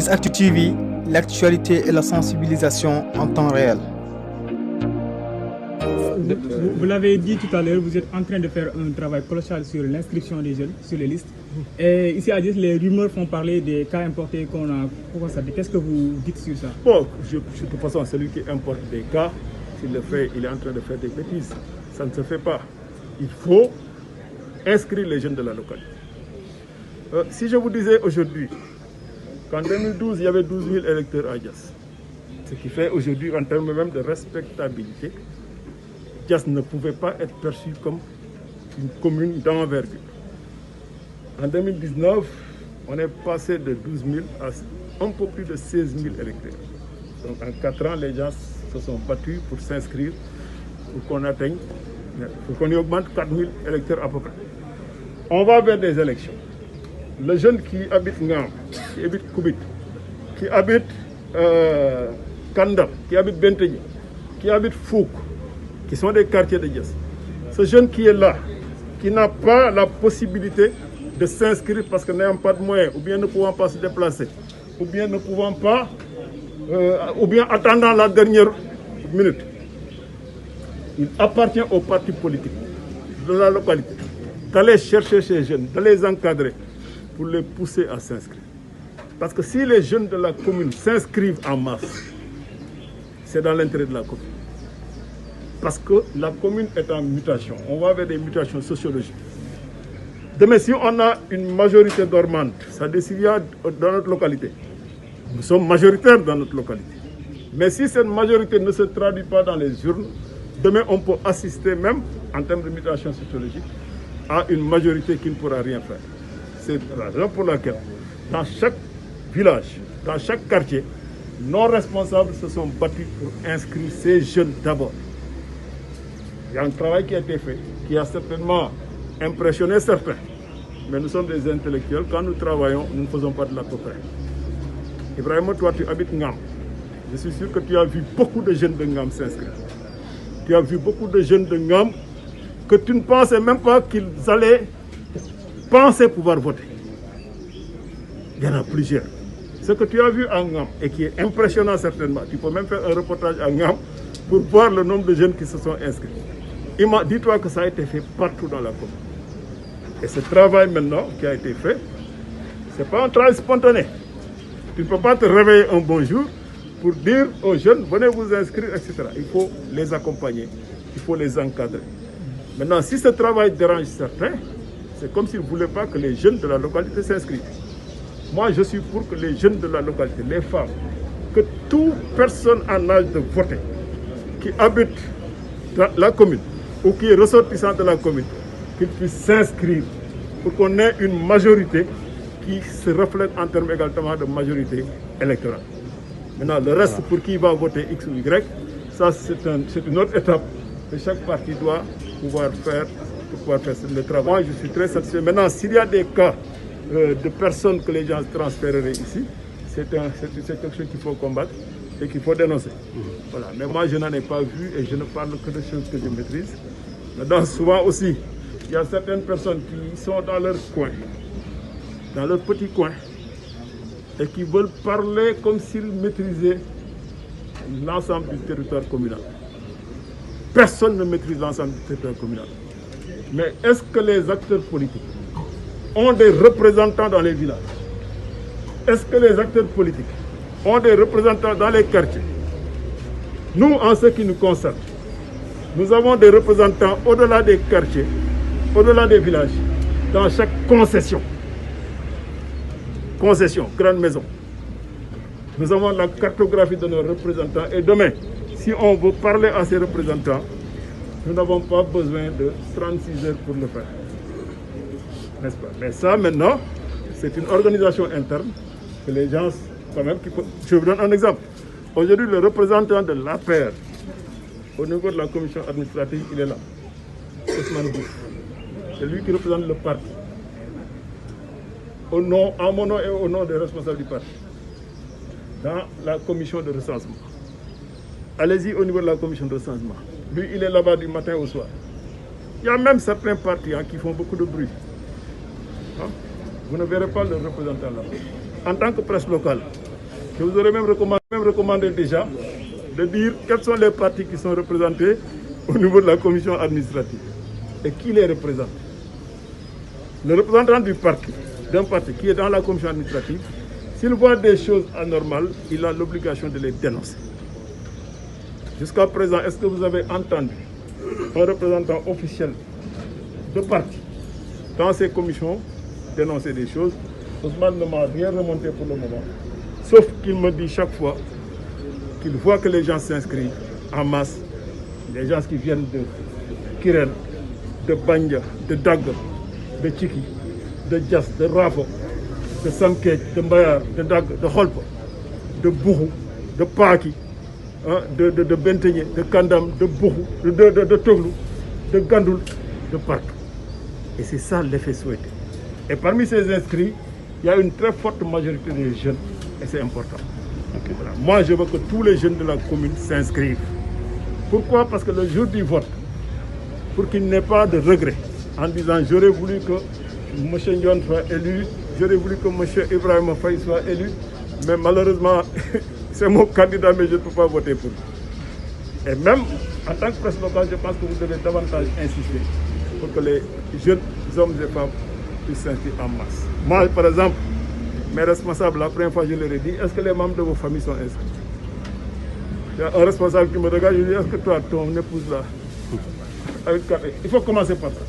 SBIS-Actu TV, l'actualité et la sensibilisation en temps réel. Vous l'avez dit tout à l'heure, vous êtes en train de faire un travail colossal sur l'inscription des jeunes sur les listes. Et ici à Diès, les rumeurs font parler des cas importés qu'on a constatés. Qu'est-ce que vous dites sur ça? Bon, de toute façon, celui qui importe des cas, s'il le fait, il est en train de faire des bêtises. Ça ne se fait pas. Il faut inscrire les jeunes de la localité. Si je vous disais aujourd'hui qu'en 2012, il y avait 12 000 électeurs à Diès, ce qui fait aujourd'hui, en termes même de respectabilité, Diès ne pouvait pas être perçu comme une commune d'envergure. En 2019, on est passé de 12 000 à un peu plus de 16 000 électeurs. Donc en 4 ans, les gens se sont battus pour s'inscrire, pour qu'on atteigne, pour qu'on y augmente 4 000 électeurs à peu près. On va vers des élections. Le jeune qui habite Ngam, qui habite Koubit, qui habite Kandam, qui habite Bentegui, qui habite Fouk, qui sont des quartiers de Diès. Ce jeune qui est là, qui n'a pas la possibilité de s'inscrire parce que n'ayant pas de moyens, ou bien ne pouvant pas se déplacer, ou bien ne pouvant pas, ou bien attendant la dernière minute, il appartient aux partis politiques de la localité d'aller chercher ces jeunes, de les encadrer pour les pousser à s'inscrire. Parce que si les jeunes de la commune s'inscrivent en masse, c'est dans l'intérêt de la commune. Parce que la commune est en mutation. On va vers des mutations sociologiques. Demain, si on a une majorité dormante, ça décide dans notre localité. Nous sommes majoritaires dans notre localité. Mais si cette majorité ne se traduit pas dans les urnes, demain, on peut assister même, en termes de mutation sociologique, à une majorité qui ne pourra rien faire. C'est la raison pour laquelle, dans chaque village, dans chaque quartier, nos responsables se sont battus pour inscrire ces jeunes d'abord. Il y a un travail qui a été fait, qui a certainement impressionné certains. Mais nous sommes des intellectuels. Quand nous travaillons, nous ne faisons pas de l'à peu près. Ibrahim, toi, tu habites Ngam. Je suis sûr que tu as vu beaucoup de jeunes de Ngam s'inscrire. Tu as vu beaucoup de jeunes de Ngam que tu ne pensais même pas qu'ils allaient penser pouvoir voter. Il y en a plusieurs. Ce que tu as vu à Ngam et qui est impressionnant certainement, tu peux même faire un reportage à Ngam pour voir le nombre de jeunes qui se sont inscrits. Dis-toi que ça a été fait partout dans la commune. Et ce travail maintenant qui a été fait, ce n'est pas un travail spontané. Tu ne peux pas te réveiller un bon jour pour dire aux jeunes, venez vous inscrire, etc. Il faut les accompagner, il faut les encadrer. Maintenant, si ce travail dérange certains, c'est comme s'ils ne voulaient pas que les jeunes de la localité s'inscrivent. Moi, je suis pour que les jeunes de la localité, les femmes, que toute personne en âge de voter, qui habite dans la commune ou qui est ressortissant de la commune, qu'ils puissent s'inscrire pour qu'on ait une majorité qui se reflète en termes également de majorité électorale. Maintenant, le reste, pour qui va voter X ou Y, ça c'est une autre étape que chaque parti doit pouvoir faire pour pouvoir faire le travail. Je suis très satisfait. Maintenant, s'il y a des cas de personnes que les gens transféreraient ici, c'est quelque chose qu'il faut combattre et qu'il faut dénoncer. Voilà. Mais moi, je n'en ai pas vu et je ne parle que de choses que je maîtrise. Maintenant, souvent aussi, il y a certaines personnes qui sont dans leur coin, dans leur petit coin, et qui veulent parler comme s'ils maîtrisaient l'ensemble du territoire communal. Personne ne maîtrise l'ensemble du territoire communal. Mais est-ce que les acteurs politiques ont des représentants dans les villages? Est-ce que les acteurs politiques ont des représentants dans les quartiers? Nous, en ce qui nous concerne, nous avons des représentants au-delà des quartiers, au-delà des villages, dans chaque concession. Concession, grande maison. Nous avons la cartographie de nos représentants et demain, si on veut parler à ces représentants, nous n'avons pas besoin de 36 heures pour le faire. N'est-ce pas? Mais ça, maintenant, c'est une organisation interne que les gens, quand même, je vous donne un exemple. Aujourd'hui, le représentant de l'APR, au niveau de la commission administrative, il est là. Ousmane Diouf. C'est lui qui représente le parti. En mon nom et au nom des responsables du parti. Dans la commission de recensement. Allez-y au niveau de la commission de recensement. Lui, il est là-bas du matin au soir. Il y a même certains partis qui font beaucoup de bruit. Vous ne verrez pas le représentant là. En tant que presse locale, Je vous aurais même recommandé déjà de dire quels sont les partis qui sont représentés au niveau de la commission administrative et qui les représente. Le représentant d'un parti qui est dans la commission administrative, s'il voit des choses anormales, il a l'obligation de les dénoncer. Jusqu'à présent, est-ce que vous avez entendu un représentant officiel de parti dans ces commissions dénoncer des choses? Ousmane ne m'a rien remonté pour le moment, sauf qu'il me dit chaque fois qu'il voit que les gens s'inscrivent en masse, les gens qui viennent de Kirel, de Banja, de Dag, de Tchiki, de Djas, de Rafo, de Samkej, de Mbayar, de Dag, de Holpa, de Bourou, de Paki, de Benteñe, de Kandam, de Bourou, de Toglou, de Gandoul, de partout. Et c'est ça l'effet souhaité. Et parmi ces inscrits, il y a une très forte majorité de jeunes et c'est important. Okay. Voilà. Moi, je veux que tous les jeunes de la commune s'inscrivent. Pourquoi? Parce que le jour du vote, pour qu'il n'y ait pas de regret, en disant j'aurais voulu que M. Ndion soit élu, j'aurais voulu que M. Ibrahim Faye soit élu, mais malheureusement, c'est mon candidat, mais je ne peux pas voter pour lui. Et même en tant que presse locale, je pense que vous devez davantage insister pour que les jeunes hommes et femmes puissent s'inscrire en masse. Moi, par exemple, mes responsables, la première fois je leur ai dit, est-ce que les membres de vos familles sont inscrits? Il y a un responsable qui me regarde, je lui dis, est-ce que toi, ton épouse là, il faut commencer par ça.